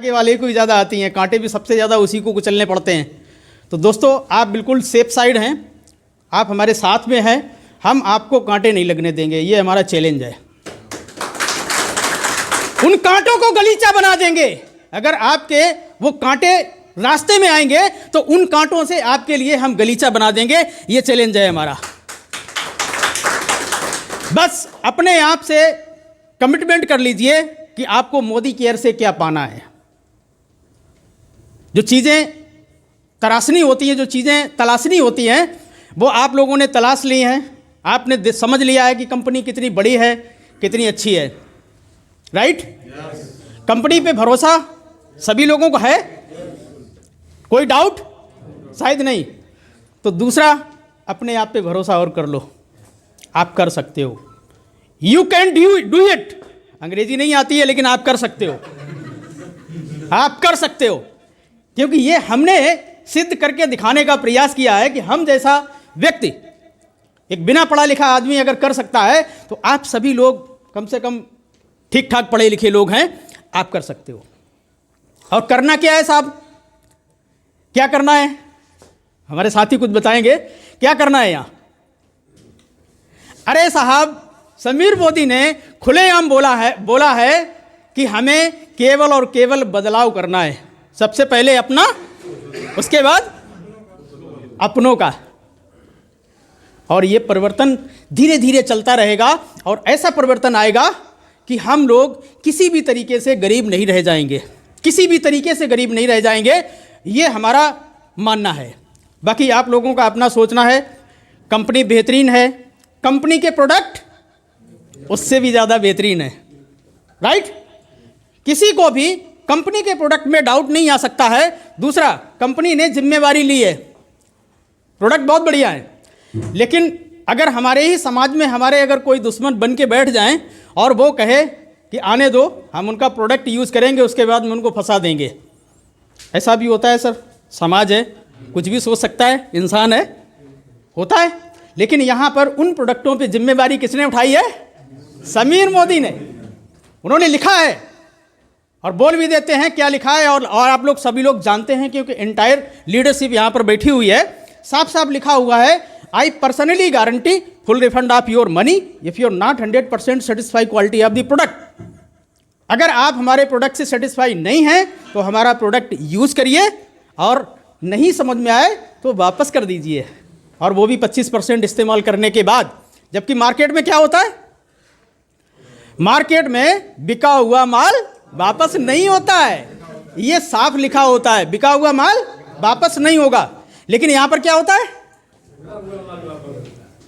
आगे वाले को भी ज़्यादा आती हैं, कांटे भी सबसे ज़्यादा उसी को कुचलने पड़ते हैं। तो दोस्तों आप बिल्कुल सेफ साइड हैं, आप हमारे साथ में हैं, हम आपको कांटे नहीं लगने देंगे, ये हमारा चैलेंज है। उन कांटों को गलीचा बना देंगे। अगर आपके वो कांटे रास्ते में आएंगे तो उन कांटों से आपके लिए हम गलीचा बना देंगे, ये चैलेंज है हमारा। बस अपने आप से कमिटमेंट कर लीजिए कि आपको मोदी केयर से क्या पाना है। जो चीज़ें तराशनी होती हैं, जो चीज़ें तलाशनी होती हैं, वो आप लोगों ने तलाश ली हैं। आपने समझ लिया है कि कंपनी कितनी बड़ी है, कितनी अच्छी है, राइट? कंपनी पे भरोसा सभी लोगों को है, कोई डाउट शायद नहीं। तो दूसरा, अपने आप पे भरोसा और कर लो, आप कर सकते हो। You can do it. अंग्रेजी नहीं आती है लेकिन आप कर सकते हो, आप कर सकते हो, क्योंकि ये हमने सिद्ध करके दिखाने का प्रयास किया है कि हम जैसा व्यक्ति, एक बिना पढ़ा लिखा आदमी अगर कर सकता है तो आप सभी लोग कम से कम ठीक ठाक पढ़े लिखे लोग हैं, आप कर सकते हो। और करना क्या है साहब, क्या करना है? हमारे साथी कुछ बताएंगे क्या करना है यहाँ। अरे साहब, समीर मोदी ने खुलेआम बोला है कि हमें केवल और केवल बदलाव करना है। सबसे पहले अपना, उसके बाद अपनों का। और ये परिवर्तन धीरे धीरे चलता रहेगा और ऐसा परिवर्तन आएगा कि हम लोग किसी भी तरीके से गरीब नहीं रह जाएंगे, किसी भी तरीके से गरीब नहीं रह जाएंगे, ये हमारा मानना है। बाकी आप लोगों का अपना सोचना है। कंपनी बेहतरीन है, कंपनी के प्रोडक्ट उससे भी ज़्यादा बेहतरीन है, राइट? किसी को भी कंपनी के प्रोडक्ट में डाउट नहीं आ सकता है। दूसरा, कंपनी ने जिम्मेवारी ली है, प्रोडक्ट बहुत बढ़िया है, लेकिन अगर हमारे ही समाज में हमारे अगर कोई दुश्मन बन के बैठ जाएं और वो कहे कि आने दो, हम उनका प्रोडक्ट यूज़ करेंगे, उसके बाद में उनको फंसा देंगे, ऐसा भी होता है सर। समाज है, कुछ भी सोच सकता है, इंसान है, होता है। लेकिन यहाँ पर उन प्रोडक्टों पे जिम्मेवारी किसने उठाई है? समीर मोदी ने। उन्होंने लिखा है और बोल भी देते हैं क्या लिखा है, और आप लोग सभी लोग जानते हैं क्योंकि एंटायर लीडरशिप यहाँ पर बैठी हुई है। साफ साफ लिखा हुआ है, I personally guarantee full refund of your money if you are not 100% satisfy quality of the product. अगर आप हमारे प्रोडक्ट से सेटिस्फाई नहीं हैं तो हमारा प्रोडक्ट यूज़ करिए, और नहीं समझ में आए तो वापस कर दीजिए, और वो भी 25% इस्तेमाल करने के बाद। जबकि मार्केट में क्या होता है? मार्केट में बिका हुआ माल वापस नहीं होता है, ये साफ लिखा होता है, बिका हुआ माल वापस नहीं होगा। लेकिन यहाँ पर क्या होता है?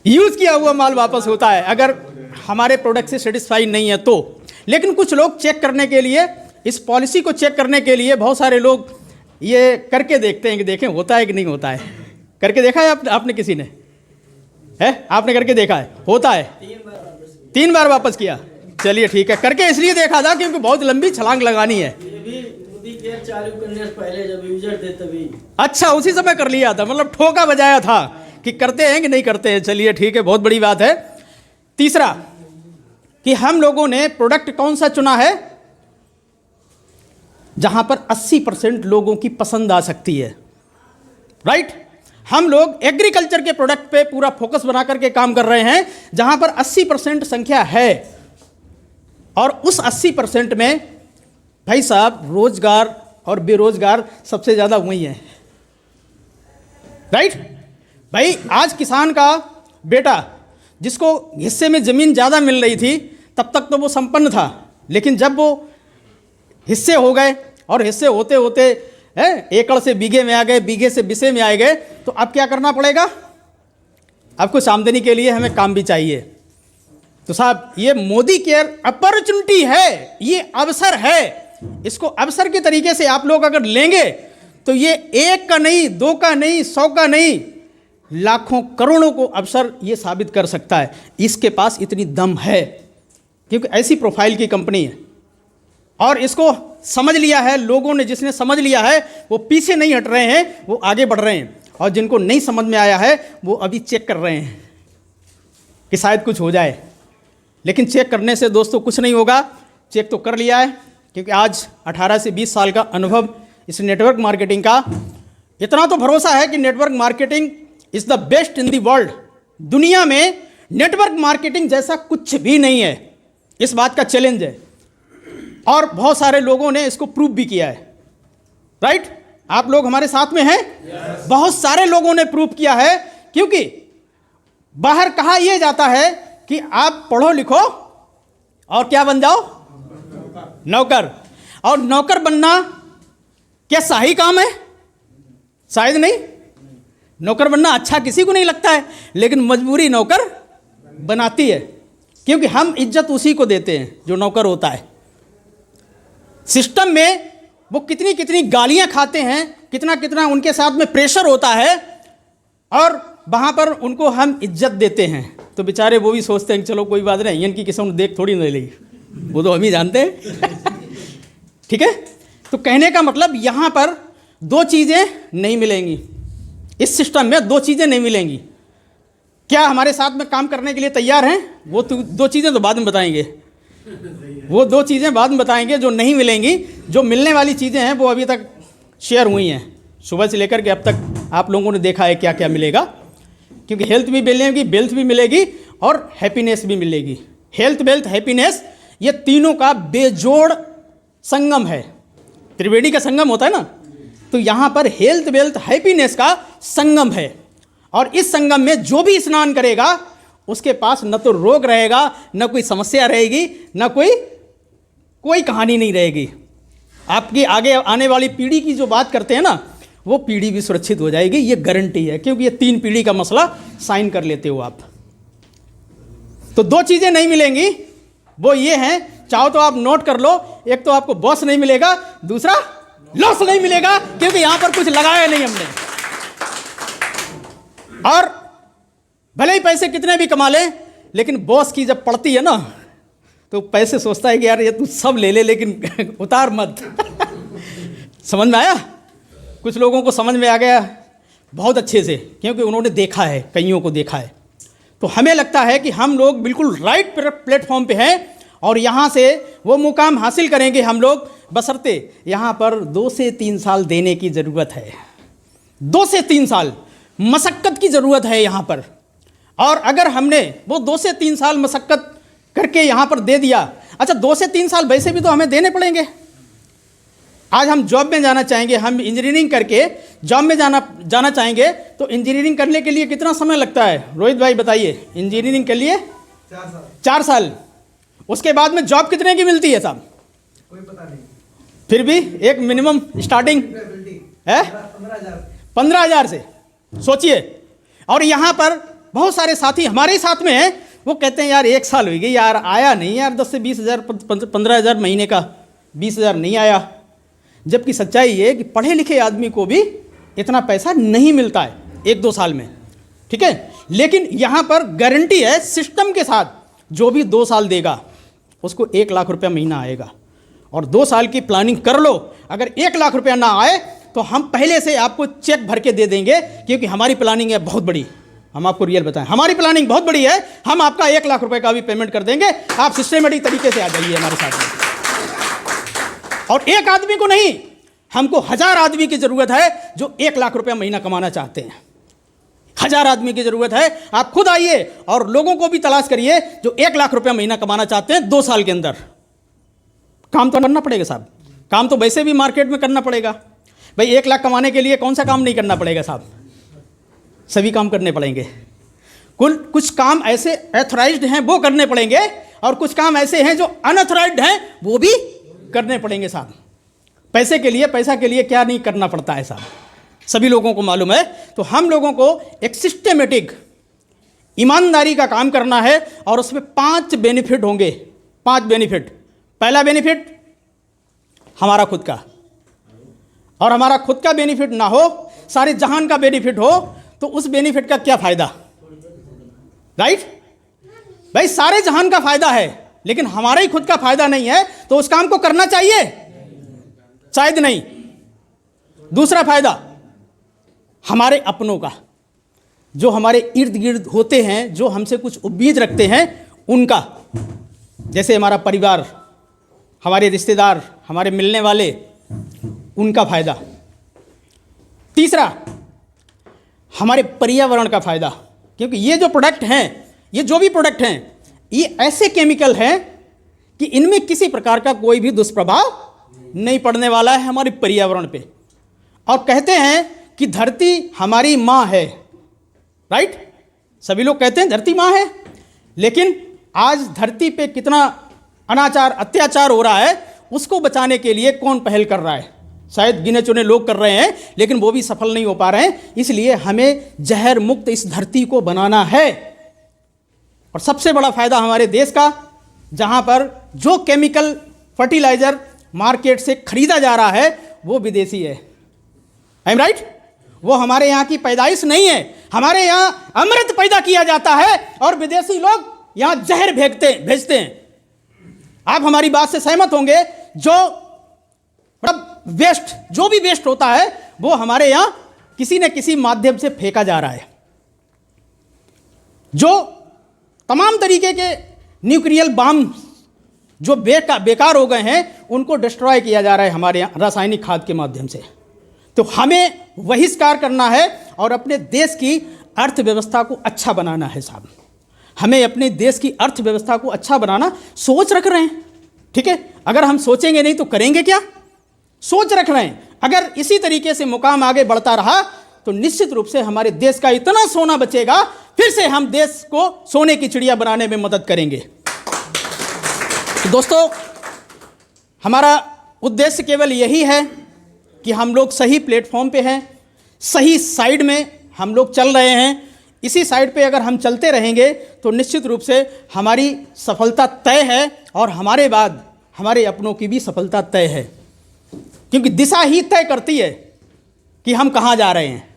यूज़ किया हुआ माल वापस होता है, अगर हमारे प्रोडक्ट से सेटिस्फाई नहीं है तो। लेकिन कुछ लोग चेक करने के लिए, इस पॉलिसी को चेक करने के लिए बहुत सारे लोग ये करके देखते हैं कि देखें होता है कि नहीं होता है। करके देखा है आपने किसी ने? है, आपने करके देखा है? होता है। 3 बार वापस किया, चलिए ठीक है। करके इसलिए देखा था क्योंकि बहुत लंबी छलांग लगानी है। चालू करने से पहले जब यूजर थे तभी। अच्छा, उसी समय कर लिया था, मतलब ठोका बजाया था कि करते हैं कि नहीं करते हैं। चलिए ठीक है, बहुत बड़ी बात है। तीसरा, कि हम लोगों ने प्रोडक्ट कौन सा चुना है जहां पर 80% लोगों की पसंद आ सकती है, राइट? हम लोग एग्रीकल्चर के प्रोडक्ट पे पूरा फोकस बना करके काम कर रहे हैं जहां पर 80% संख्या है, और उस 80% में भाई साहब रोजगार और बेरोजगार सबसे ज़्यादा वही है, राइट? भाई आज किसान का बेटा जिसको हिस्से में ज़मीन ज़्यादा मिल रही थी तब तक तो वो संपन्न था, लेकिन जब वो हिस्से हो गए और हिस्से होते होते एकड़ से बीघे में आ गए, बीघे से बिसे में आ गए, तो अब क्या करना पड़ेगा? अब कुछ आमदनी के लिए हमें काम भी चाहिए। तो साहब ये मोदी केयर अपॉर्चुनिटी है, ये अवसर है। इसको अवसर के तरीके से आप लोग अगर लेंगे तो ये 1 का नहीं, 2 का नहीं, 100 का नहीं, लाखों करोड़ों को अवसर ये साबित कर सकता है। इसके पास इतनी दम है क्योंकि ऐसी प्रोफाइल की कंपनी है, और इसको समझ लिया है लोगों ने। जिसने समझ लिया है वो पीछे नहीं हट रहे हैं, वो आगे बढ़ रहे हैं, और जिनको नहीं समझ में आया है वो अभी चेक कर रहे हैं कि शायद कुछ हो जाए। लेकिन चेक करने से दोस्तों कुछ नहीं होगा। चेक तो कर लिया है, क्योंकि आज 18 से 20 साल का अनुभव इस नेटवर्क मार्केटिंग का, इतना तो भरोसा है कि network marketing is the best in the world. दुनिया में नेटवर्क मार्केटिंग जैसा कुछ भी नहीं है, इस बात का चैलेंज है और बहुत सारे लोगों ने इसको प्रूव भी किया है। राइट? आप लोग हमारे साथ में हैं? बहुत सारे लोगों ने प्रूव किया है, क्योंकि बाहर कहा यह जाता है कि आप पढ़ो लिखो और क्या बन जाओ? नौकर। और नौकर बनना क्या सही काम है? शायद नहीं। नौकर बनना अच्छा किसी को नहीं लगता है, लेकिन मजबूरी नौकर बनाती है, क्योंकि हम इज्जत उसी को देते हैं जो नौकर होता है। सिस्टम में वो कितनी कितनी गालियां खाते हैं, कितना कितना उनके साथ में प्रेशर होता है, और वहाँ पर उनको हम इज्जत देते हैं। तो बेचारे वो भी सोचते हैं कि चलो कोई बात नहीं, इनकी किस्म देख थोड़ी नहीं लेगी, वो तो हम ही जानते हैं। ठीक है? तो कहने का मतलब यहाँ पर दो चीज़ें नहीं मिलेंगी, इस सिस्टम में दो चीज़ें नहीं मिलेंगी। क्या हमारे साथ में काम करने के लिए तैयार हैं? वो तो दो चीज़ें तो बाद में बताएंगे, वो दो चीज़ें बाद में बताएंगे जो नहीं मिलेंगी। जो मिलने वाली चीज़ें हैं वो अभी तक शेयर हुई हैं, सुबह से लेकर के अब तक आप लोगों ने देखा है क्या क्या मिलेगा, क्योंकि हेल्थ भी मिलेगी, वेल्थ भी मिलेगी और हैप्पीनेस भी मिलेगी। हेल्थ, वेल्थ, हैप्पीनेस, ये तीनों का बेजोड़ संगम है। त्रिवेणी का संगम होता है ना, तो यहाँ पर हेल्थ, वेल्थ, हैप्पीनेस का संगम है। और इस संगम में जो भी स्नान करेगा उसके पास न तो रोग रहेगा, न कोई समस्या रहेगी, न कोई कहानी नहीं रहेगी। आपकी आगे आने वाली पीढ़ी की जो बात करते हैं ना, वो पीढ़ी भी सुरक्षित हो जाएगी, ये गारंटी है, क्योंकि ये 3 पीढ़ी का मसला साइन कर लेते हो आप। तो दो चीज़ें नहीं मिलेंगी, वो ये हैं, चाहो तो आप नोट कर लो। एक तो आपको बॉस नहीं मिलेगा, दूसरा लॉस नहीं मिलेगा, क्योंकि यहां पर कुछ लगाया नहीं हमने। और भले ही पैसे कितने भी कमा ले, लेकिन बॉस की जब पड़ती है ना, तो पैसे सोचता है कि यार ये तू सब ले ले, लेकिन उतार मत। समझ में आया? कुछ लोगों को समझ में आ गया बहुत अच्छे से, क्योंकि उन्होंने देखा है, कईयों को देखा है। तो हमें लगता है कि हम लोग बिल्कुल राइट प्लेटफॉर्म पे हैं और यहाँ से वो मुकाम हासिल करेंगे हम लोग, बशर्ते यहाँ पर 2 से 3 साल देने की ज़रूरत है। 2 से 3 साल मशक्क़त की ज़रूरत है यहाँ पर। और अगर हमने वो 2 से 3 साल मशक्क़त करके यहाँ पर दे दिया, अच्छा 2 से 3 साल वैसे भी तो हमें देने पड़ेंगे। आज हम जॉब में जाना चाहेंगे, हम इंजीनियरिंग करके जॉब में जाना चाहेंगे, तो इंजीनियरिंग करने के लिए कितना समय लगता है? रोहित भाई बताइए। इंजीनियरिंग के लिए 4 साल। उसके बाद में जॉब कितने की मिलती है साहब? कोई पता नहीं, फिर भी एक मिनिमम स्टार्टिंग है 15,000 से, सोचिए। और यहाँ पर बहुत सारे साथी हमारे साथ में हैं, वो कहते हैं यार 1 साल हो गई यार, आया नहीं यार, 10 से 20,000 15,000 महीने का, 20,000 नहीं आया। जबकि सच्चाई ये है कि पढ़े लिखे आदमी को भी इतना पैसा नहीं मिलता है 1-2 साल में। ठीक है? लेकिन यहाँ पर गारंटी है सिस्टम के साथ, जो भी 2 साल देगा उसको 1 लाख रुपया महीना आएगा। और 2 साल की प्लानिंग कर लो, अगर 1 लाख रुपया ना आए तो हम पहले से आपको चेक भर के दे देंगे, क्योंकि हमारी प्लानिंग है बहुत बड़ी। हम आपको रियल बताएं, हमारी प्लानिंग बहुत बड़ी है। हम आपका 1 लाख रुपए का भी पेमेंट कर देंगे, आप सिस्टमेटिक तरीके से आ जाइए हमारे साथ में। और एक आदमी को नहीं, हमको 1000 आदमी की ज़रूरत है जो 1 लाख रुपया महीना कमाना चाहते हैं। 1000 आदमी की ज़रूरत है। आप खुद आइए और लोगों को भी तलाश करिए जो 1 लाख रुपया महीना कमाना चाहते हैं 2 साल के अंदर। काम तो करना पड़ेगा साहब, काम तो वैसे भी मार्केट में करना पड़ेगा भाई। 1 लाख कमाने के लिए कौन सा काम नहीं करना पड़ेगा साहब? सभी काम करने पड़ेंगे। कुछ काम ऐसे एथोराइज्ड हैं वो करने पड़ेंगे, और कुछ काम ऐसे हैं जो अनऑथराइज्ड हैं वो भी करने पड़ेंगे साहब। पैसा के लिए क्या नहीं करना पड़ता है साहब, सभी लोगों को मालूम है। तो हम लोगों को एक सिस्टमेटिक ईमानदारी का काम करना है, और उसमें 5 बेनिफिट होंगे। 5 बेनिफिट। पहला बेनिफिट हमारा खुद का, और हमारा खुद का बेनिफिट ना हो, सारे जहान का बेनिफिट हो, तो उस बेनिफिट का क्या फायदा? राइट भाई, सारे जहान का फायदा है, लेकिन हमारा ही खुद का फायदा नहीं है, तो उस काम को करना चाहिए? शायद नहीं। दूसरा फायदा हमारे अपनों का, जो हमारे इर्द गिर्द होते हैं, जो हमसे कुछ उम्मीद रखते हैं, उनका। जैसे हमारा परिवार, हमारे रिश्तेदार, हमारे मिलने वाले, उनका फ़ायदा। तीसरा, हमारे पर्यावरण का फ़ायदा, क्योंकि ये जो प्रोडक्ट हैं, ये जो भी प्रोडक्ट हैं, ये ऐसे केमिकल हैं कि इनमें किसी प्रकार का कोई भी दुष्प्रभाव नहीं पड़ने वाला है हमारे पर्यावरण पे। और कहते हैं कि धरती हमारी माँ है, राइट? सभी लोग कहते हैं धरती माँ है, लेकिन आज धरती पे कितना अनाचार, अत्याचार हो रहा है, उसको बचाने के लिए कौन पहल कर रहा है? शायद गिने चुने लोग कर रहे हैं, लेकिन वो भी सफल नहीं हो पा रहे हैं। इसलिए हमें जहर मुक्त इस धरती को बनाना है। और सबसे बड़ा फायदा हमारे देश का, जहां पर जो केमिकल फर्टिलाइजर मार्केट से खरीदा जा रहा है वो विदेशी है। I am right? वो हमारे यहाँ की पैदाइश नहीं है। हमारे यहाँ अमृत पैदा किया जाता है और विदेशी लोग यहाँ जहर भेजते हैं। आप हमारी बात से सहमत होंगे। जो वेस्ट, जो भी वेस्ट होता है वो हमारे यहाँ किसी न किसी माध्यम से फेंका जा रहा है। जो तमाम तरीके के न्यूक्लियर बम जो बेकार हो गए हैं, उनको डिस्ट्रॉय किया जा रहा है हमारे यहाँ रासायनिक खाद के माध्यम से। तो हमें बहिष्कार करना है और अपने देश की अर्थव्यवस्था को अच्छा बनाना है साहब। हमें अपने देश की अर्थव्यवस्था को अच्छा बनाना, सोच रख रहे हैं, ठीक है? अगर हम सोचेंगे नहीं तो करेंगे क्या? सोच रख रहे हैं। अगर इसी तरीके से मुकाम आगे बढ़ता रहा तो निश्चित रूप से हमारे देश का इतना सोना बचेगा, फिर से हम देश को सोने की चिड़िया बनाने में मदद करेंगे। तो दोस्तों, हमारा उद्देश्य केवल यही है कि हम लोग सही प्लेटफॉर्म पे हैं, सही साइड में हम लोग चल रहे हैं। इसी साइड पे अगर हम चलते रहेंगे तो निश्चित रूप से हमारी सफलता तय है और हमारे बाद हमारे अपनों की भी सफलता तय है, क्योंकि दिशा ही तय करती है कि हम कहाँ जा रहे हैं।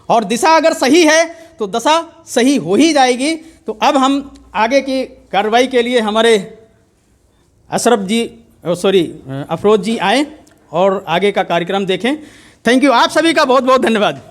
और दिशा अगर सही है तो दशा सही हो ही जाएगी। तो अब हम आगे की कार्रवाई के लिए हमारे अफरोज जी आए और आगे का कार्यक्रम देखें। Thank you. आप सभी का बहुत बहुत धन्यवाद।